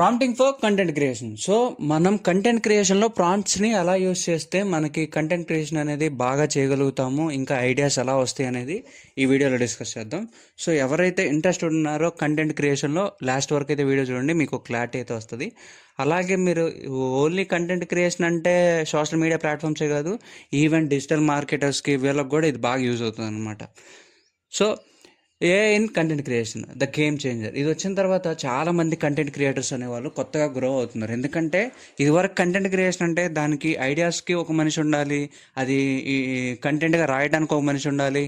Prompting for content creation. So మనం content క్రియేషన్లో ప్రాంప్ట్స్ని ఎలా use చేస్తే మనకి కంటెంట్ క్రియేషన్ అనేది బాగా చేయగలుగుతాము, ఇంకా ఐడియాస్ ఎలా వస్తాయి అనేది ఈ వీడియోలో డిస్కస్ చేద్దాం. సో ఎవరైతే ఇంట్రెస్ట్ ఉన్నారో కంటెంట్ క్రియేషన్లో లాస్ట్ వరకు అయితే వీడియో చూడండి, మీకు క్లారిటీ అయితే వస్తుంది. అలాగే మీరు ఓన్లీ కంటెంట్ క్రియేషన్ అంటే సోషల్ మీడియా ప్లాట్ఫామ్సే కాదు, ఈవెన్ డిజిటల్ మార్కెటర్స్కి వీళ్ళకి కూడా ఇది బాగా యూజ్ అవుతుంది అనమాట. So AI in content creation the game changer. ఇది వచ్చిన తర్వాత చాలామంది కంటెంట్ క్రియేటర్స్ అనేవాళ్ళు కొత్తగా గ్రో అవుతున్నారు. ఎందుకంటే ఇదివరకు కంటెంట్ క్రియేషన్ అంటే దానికి ఐడియాస్కి ఒక మనిషి ఉండాలి, అది ఈ కంటెంట్గా రాయడానికి ఒక మనిషి ఉండాలి,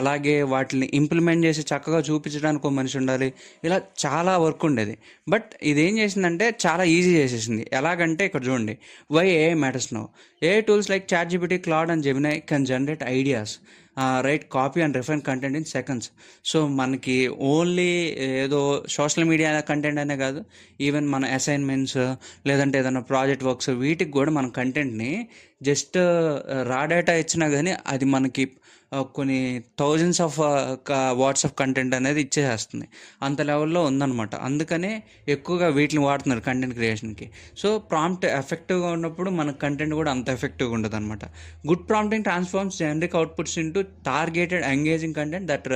అలాగే వాటిని ఇంప్లిమెంట్ చేసి చక్కగా చూపించడానికి ఒక మనిషి ఉండాలి. ఇలా చాలా వర్క్ ఉండేది. బట్ ఇదేం చేసిందంటే చాలా ఈజీ చేసేసింది. ఎలాగంటే ఇక్కడ చూడండి, why AI matters now. AI tools like ChatGPT, Claude and Gemini can generate ideas, write copy and refine content in seconds. So మనకి ఓన్లీ ఏదో సోషల్ మీడియా కంటెంట్ అనే కాదు, ఈవెన్ మన అసైన్మెంట్స్ లేదంటే ఏదైనా ప్రాజెక్ట్ వర్క్స్, వీటికి కూడా మన కంటెంట్ని జస్ట్ రా డేటా ఇచ్చినా కానీ అది మనకి కొన్ని థౌజండ్స్ ఆఫ్ వాట్సాప్ కంటెంట్ అనేది ఇచ్చేసేస్తుంది. అంత లెవెల్లో ఉందన్నమాట. అందుకనే ఎక్కువగా వీటిని వాడుతున్నారు కంటెంట్ క్రియేషన్కి. సో ప్రాంప్ట్ ఎఫెక్టివ్గా ఉన్నప్పుడు మన కంటెంట్ కూడా అంత ఎఫెక్టివ్గా ఉంటుంది అనమాట. Good prompting transforms generic outputs into targeted engaging content that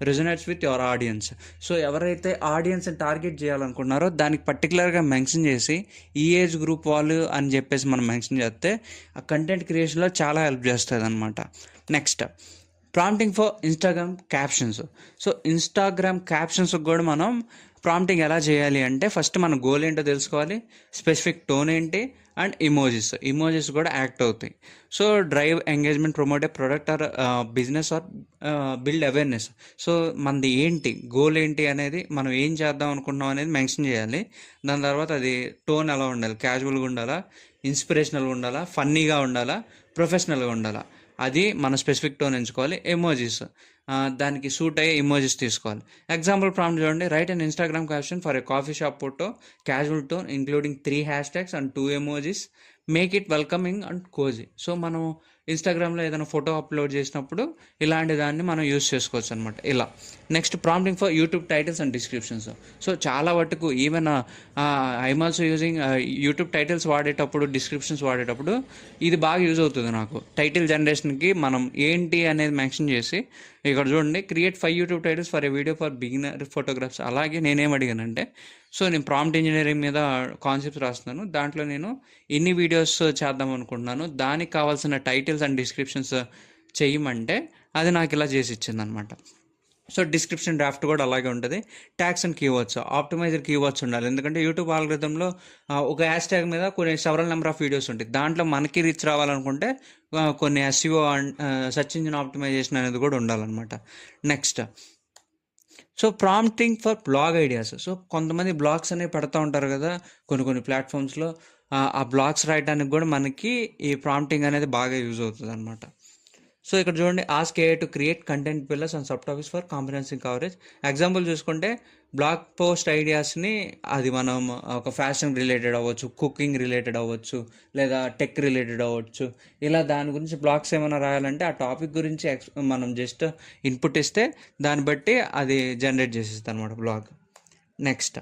resonates with your audience. So ఎవరైతే ఆడియన్స్ని టార్గెట్ చేయాలనుకుంటున్నారో దానికి పర్టికులర్గా మెన్షన్ చేసి ఈ ఏజ్ గ్రూప్ వాళ్ళు అని చెప్పేసి మనం మెన్షన్ చేస్తే ఆ కంటెంట్ క్రియేషన్లో చాలా హెల్ప్ చేస్తుంది అనమాట. Next, prompting for Instagram captions. So Instagram క్యాప్షన్స్కి కూడా మనం ప్రాంప్టింగ్ ఎలా చేయాలి అంటే ఫస్ట్ మన గోల్ ఏంటో తెలుసుకోవాలి, స్పెసిఫిక్ టోన్ ఏంటి, అండ్ ఇమోజెస్ కూడా యాక్ట్ అవుతాయి. So drive engagement, promote A product or business are build awareness. So మనది ఏంటి, గోల్ ఏంటి అనేది, మనం ఏం చేద్దాం అనుకుంటున్నాం అనేది మెన్షన్ చేయాలి. దాని తర్వాత అది టోన్ ఎలా ఉండాలి, క్యాజువల్గా ఉండాలా, ఇన్స్పిరేషనల్గా ఉండాలా, ఫన్నీగా ఉండాలా, ప్రొఫెషనల్గా ఉండాలా, అది మన స్పెసిఫిక్ టోన్ ఎంచుకోవాలి. ఎమోజీస్, దానికి సూట్ అయ్యే ఎమోజీస్ తీసుకోవాలి. ఎగ్జాంపుల్ ప్రాంప్ట్ చూడండి, right and Instagram caption for a coffee shop photo, casual tone including 3 hashtags and 2 emojis, make it welcoming and cosy. So మనం ఇన్స్టాగ్రామ్లో ఏదైనా ఫోటో అప్లోడ్ చేసినప్పుడు ఇలాంటి దాన్ని మనం యూస్ చేసుకోవచ్చు అనమాట. ఇలా next, prompting for YouTube titles and descriptions. So చాలా వరకు even I'm also using YouTube titles వాడేటప్పుడు, డిస్క్రిప్షన్స్ వాడేటప్పుడు ఇది బాగా యూజ్ అవుతుంది నాకు. టైటిల్ జనరేషన్కి మనం ఏంటి అనేది మెన్షన్ చేసి, ఇక్కడ చూడండి, create 5 YouTube titles for a video for beginner photographs. అలాగే నేనేం అడిగానంటే, సో నేను ప్రాంప్ట్ ఇంజనీరింగ్ మీద కాన్సెప్ట్స్ రాస్తున్నాను, దాంట్లో నేను ఎన్ని వీడియోస్ చేద్దాం అనుకుంటున్నాను, దానికి కావాల్సిన టైటిల్స్ అండ్ డిస్క్రిప్షన్స్ చేయమంటే అది నాకు ఇలా చేసి ఇచ్చింది అనమాట. సో డిస్క్రిప్షన్ డ్రాఫ్ట్ కూడా అలాగే ఉంటుంది. Tags and keywords, optimizer keywords ఉండాలి. ఎందుకంటే యూట్యూబ్ ఆల్గరిథంలో ఒక హ్యాష్ ట్యాగ్ మీద కొన్ని సెవరల్ నెంబర్ ఆఫ్ వీడియోస్ ఉంటాయి. దాంట్లో మనకి రీచ్ రావాలనుకుంటే కొన్ని SEO and search engine optimization అనేది కూడా ఉండాలన్నమాట. Next, so prompting for blog ideas. So కొంతమంది బ్లాగ్స్ అనేవి పెడతా ఉంటారు కదా కొన్ని ప్లాట్ఫామ్స్లో, ఆ బ్లాగ్స్ రాయడానికి కూడా మనకి ఈ ప్రాంప్టింగ్ అనేది బాగా యూజ్ అవుతుంది అనమాట. సో ఇక్కడ చూడండి, ask AI to create content pillars and sub topics for comprehensive coverage. Example చూసుకుంటే బ్లాగ్ పోస్ట్ ఐడియాస్ని అది మనం ఒక ఫ్యాషన్ రిలేటెడ్ అవ్వచ్చు, కుకింగ్ రిలేటెడ్ అవ్వచ్చు, లేదా టెక్ రిలేటెడ్ అవ్వచ్చు. ఇలా దాని గురించి బ్లాగ్స్ ఏమైనా రాయాలంటే ఆ టాపిక్ గురించి మనం జస్ట్ ఇన్పుట్ ఇస్తే దాన్ని బట్టి అది జనరేట్ చేసేస్తుంది అనమాట blog. Next,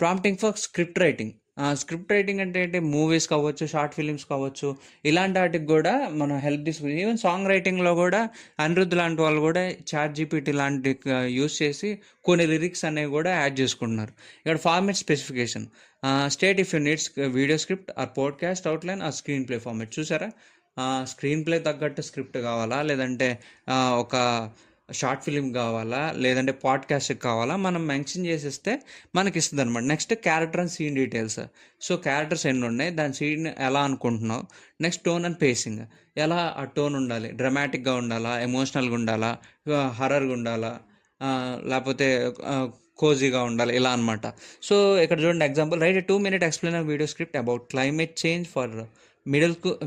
prompting for script writing. Script writing అంటే ఏంటి, మూవీస్ కావచ్చు, షార్ట్ ఫిలిమ్స్ కావచ్చు, ఇలాంటి వాటికి కూడా మనం హెల్ప్ తీసుకుని, ఈవెన్ సాంగ్ రైటింగ్లో కూడా అనిరుద్ధ్ లాంటి వాళ్ళు కూడా ChatGPT లాంటి యూస్ చేసి కొన్ని లిరిక్స్ అనేవి కూడా యాడ్ చేసుకుంటున్నారు. ఇక్కడ format specification, state if you needs video script or podcast outline or screen play format. చూసారా, స్క్రీన్ ప్లే తగ్గట్టు స్క్రిప్ట్ కావాలా, లేదంటే ఒక షార్ట్ ఫిలిం కావాలా, లేదంటే పాడ్కాస్ట్కి కావాలా, మనం మెన్షన్ చేసేస్తే మనకి ఇస్తుంది అనమాట. Next, character and scene details. So characters ఎన్ని ఉన్నాయి, దాని సీన్ ఎలా అనుకుంటున్నావు. నెక్స్ట్, టోన్ అండ్ పేసింగ్, ఎలా ఆ టోన్ ఉండాలి, డ్రామాటిక్గా ఉండాలా, ఎమోషనల్గా ఉండాలా, హర్రర్గా ఉండాలా, లేకపోతే కోజీగా ఉండాలి, ఇలా అనమాట. సో ఇక్కడ చూడండి example, write a 2-minute explainer video script about climate change for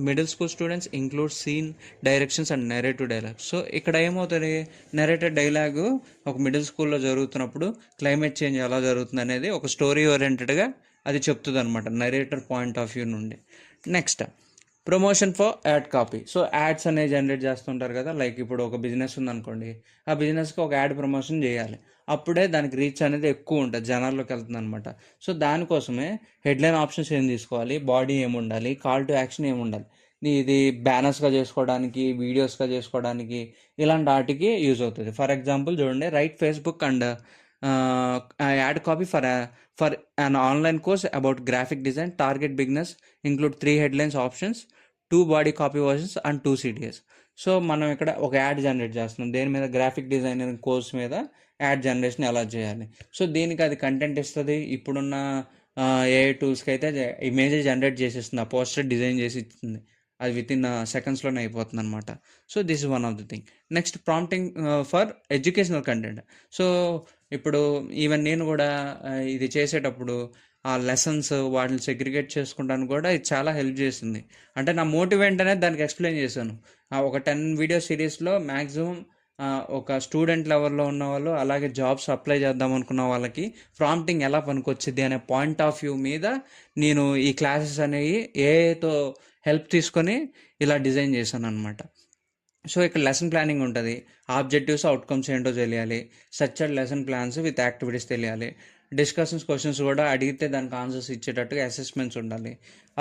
middle school students, include scene directions and narrative dialogue. So ఇక్కడ ఏమవుతుంది, నెరేటెడ్ డైలాగు ఒక మిడిల్ స్కూల్లో జరుగుతున్నప్పుడు క్లైమేట్ చేంజ్ ఎలా జరుగుతుంది అనేది ఒక స్టోరీ ఓరియంటెడ్గా అది చెప్తుంది అనమాట, నరేటర్ పాయింట్ ఆఫ్ వ్యూ నుండి. Next, promotion for add copy. So ads అనేవి జనరేట్ చేస్తుంటారు కదా, లైక్ ఇప్పుడు ఒక బిజినెస్ ఉందనుకోండి, ఆ బిజినెస్కి ఒక యాడ్ ప్రమోషన్ చేయాలి. అప్పుడే దానికి రీచ్ అనేది ఎక్కువ ఉంటుంది, జనాల్లోకి వెళ్తుంది అనమాట. సో దానికోసమే హెడ్లైన్ ఆప్షన్స్ ఏం తీసుకోవాలి, బాడీ ఏముండాలి, కాల్ టు యాక్షన్ ఏముండాలి, ఇది బ్యానర్స్గా చేసుకోవడానికి, వీడియోస్గా చేసుకోవడానికి, ఇలాంటి వాటికి యూజ్ అవుతుంది. ఫర్ ఎగ్జాంపుల్ చూడండి, right Facebook and add copy for an online course about graphic design, target beginners, include 3 headlines options, 2 body copy versions and 2 CDS. So మనం ఇక్కడ ఒక యాడ్ జనరేట్ చేస్తున్నాం, దేని మీద, గ్రాఫిక్ డిజైనర్ కోర్స్ మీద add generation ఎలా చేయాలి. సో దీనికి అది కంటెంట్ ఇస్తుంది. ఇప్పుడున్న AI టూల్స్కి అయితే ఇమేజ్ జనరేట్ చేసేస్తుంది, ఆ పోస్టర్ డిజైన్ చేసి ఇస్తుంది, అది విత్ ఇన్ సెకండ్స్లోనే అయిపోతుంది అనమాట. So this is one of the thing. Next prompting for educational content. So ఇప్పుడు ఈవెన్ నేను కూడా ఇది చేసేటప్పుడు ఆ లెసన్స్ వాటిని సెగ్రిగేట్ చేసుకుంటాను కూడా ఇది చాలా హెల్ప్ చేసింది. అంటే నా మోటివేట్ అనేది దానికి ఎక్స్ప్లెయిన్ చేశాను. ఒక 10 వీడియో సిరీస్లో మ్యాక్సిమం ఒక స్టూడెంట్ లెవెల్లో ఉన్న వాళ్ళు, అలాగే జాబ్స్ అప్లై చేద్దాం అనుకున్న వాళ్ళకి ప్రాంప్టింగ్ ఎలా పనికొచ్చింది అనే పాయింట్ ఆఫ్ వ్యూ మీద నేను ఈ క్లాసెస్ అనేవి ఏఐతో హెల్ప్ తీసుకొని ఇలా డిజైన్ చేశాను అనమాట. సో ఇక్కడ లెసన్ ప్లానింగ్ ఉంటుంది, ఆబ్జెక్టివ్స్ అవుట్కమ్స్ ఏంటో తెలియాలి, structured lesson plans with activities తెలియాలి, డిస్కషన్స్ క్వశ్చన్స్ కూడా అడిగితే దానికి ఆన్సర్స్ ఇచ్చేటట్టుగా అసెస్మెంట్స్ ఉండాలి,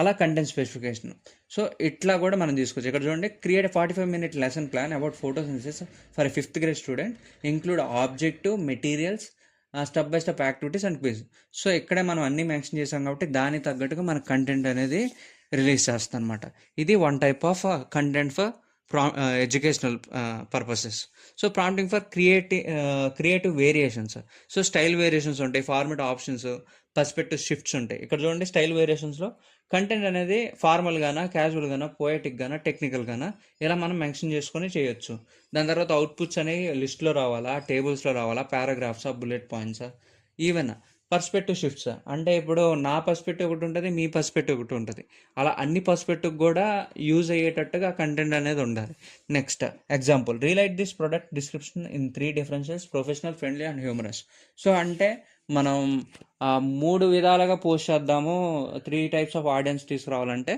అలా కంటెంట్ స్పెసిఫికేషన్. సో ఇట్లా కూడా మనం తీసుకోవచ్చు. ఇక్కడ చూడండి, create 45-minute lesson plan about photosynthesis for 5th grade student, include objective, materials, step by step activities and quiz. So ఇక్కడే మనం అన్నీ మెన్షన్ చేసాం కాబట్టి దానికి తగ్గట్టుగా మన కంటెంట్ అనేది రిలీజ్ చేస్తాం అనమాట. ఇది one type of content for educational purposes. So prompting for creative variations. So style variations ఉంటాయి, ఫార్మేట్ ఆప్షన్స్, పర్స్పెక్టివ్ షిఫ్ట్స్ ఉంటాయి. ఇక్కడ చూడండి, స్టైల్ వేరియేషన్స్లో కంటెంట్ అనేది ఫార్మల్గానా, క్యాజువల్గానా, పోయటిక్గానా, టెక్నికల్గానా, ఇలా మనం మెన్షన్ చేసుకొని చేయొచ్చు. దాని తర్వాత అవుట్పుట్స్ అనేవి లిస్ట్లో రావాలా, టేబుల్స్లో రావాలా, పారాగ్రాఫ్సా, బుల్లెట్ పాయింట్సా, ఈవెన్ పర్స్పెక్టివ్ షిఫ్ట్స్. అంటే ఇప్పుడు నా పర్స్పెక్టివ్ ఒకటి ఉంటుంది, మీ పర్స్పెక్టివ్ ఒకటి ఉంటుంది, అలా అన్ని పర్స్పెక్టివ్ కూడా యూజ్ అయ్యేటట్టుగా కంటెంట్ అనేది ఉండాలి. Next example, rewrite this product description in 3 differences, professional, friendly and humorous. So అంటే మనం 3 విధాలుగా పోస్ట్ చేద్దాము, 3 types ఆఫ్ ఆడియన్స్ తీసుకురావాలంటే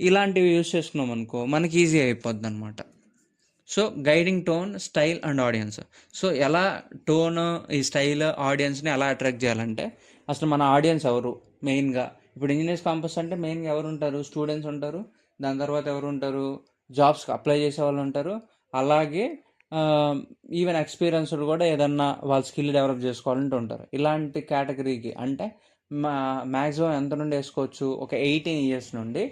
ఇలాంటివి యూజ్ చేసుకున్నాం అనుకో, మనకి ఈజీ అయిపోద్ది అనమాట. So guiding tone, style and audience. So ఎలా టోన్, ఈ స్టైల్, ఆడియన్స్ని ఎలా అట్రాక్ట్ చేయాలంటే, అసలు మన ఆడియన్స్ ఎవరు మెయిన్గా. ఇప్పుడు ఇంజనీర్స్ కాంపస్ అంటే మెయిన్గా ఎవరు ఉంటారు, స్టూడెంట్స్ ఉంటారు, దాని తర్వాత ఎవరు ఉంటారు, జాబ్స్కి అప్లై చేసే వాళ్ళు ఉంటారు, అలాగే ఈవెన్ ఎక్స్పీరియన్స్డ్ కూడా ఏదన్నా వాళ్ళ స్కిల్ డెవలప్ చేసుకోవాలంటే ఉంటారు. ఇలాంటి కేటగిరీకి అంటే మ్యాక్సిమం ఎంత నుండి వేసుకోవచ్చు, ఒక 18 years నుండి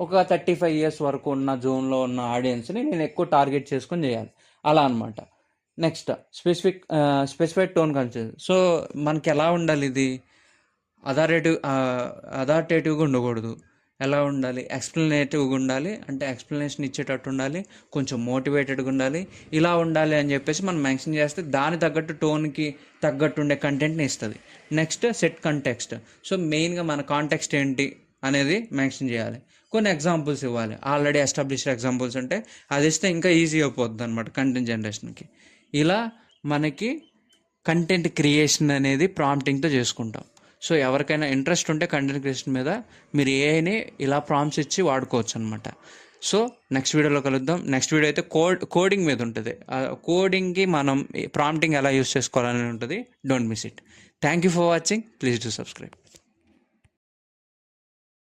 ఒక 35 years వరకు ఉన్న జోన్లో ఉన్న ఆడియన్స్ని నేను ఎక్కువ టార్గెట్ చేసుకొని చేయాలి, అలా అనమాట. Next specified tone culture. So మనకి ఎలా ఉండాలి, ఇది అథారిటేటివ్గా ఉండకూడదు. ఎలా ఉండాలి, ఎక్స్ప్లెనేటివ్గా ఉండాలి, అంటే ఎక్స్ప్లెనేషన్ ఇచ్చేటట్టు ఉండాలి, కొంచెం మోటివేటెడ్గా ఉండాలి, ఇలా ఉండాలి అని చెప్పేసి మనం మెన్షన్ చేస్తే దాని తగ్గట్టు టోన్కి తగ్గట్టు ఉండే కంటెంట్ని ఇస్తుంది. Next set context. సో మెయిన్గా మన కాంటెక్స్ట్ ఏంటి అనేది మెన్షన్ చేయాలి, కొన్ని ఎగ్జాంపుల్స్ ఇవ్వాలి, ఆల్రెడీ ఎస్టాబ్లిష్డ్ ఎగ్జాంపుల్స్ ఉంటే అది ఇస్తే ఇంకా ఈజీ అయిపోతుంది అనమాట కంటెంట్ జనరేషన్కి. ఇలా మనకి కంటెంట్ క్రియేషన్ అనేది ప్రాంప్టింగ్తో చేసుకుంటాం. సో ఎవరికైనా ఇంట్రెస్ట్ ఉంటే కంటెంట్ క్రియేషన్ మీద మీరు ఏఐని ఇలా ప్రాంప్ట్స్ ఇచ్చి వాడుకోవచ్చు అనమాట. సో నెక్స్ట్ వీడియోలో కలుద్దాం. నెక్స్ట్ వీడియో అయితే కోడింగ్ మీద ఉంటుంది. కోడింగ్కి మనం ప్రాంప్టింగ్ ఎలా యూస్ చేసుకోవాలని ఉంటుంది. Don't miss it. Thank you for watching. Please do subscribe.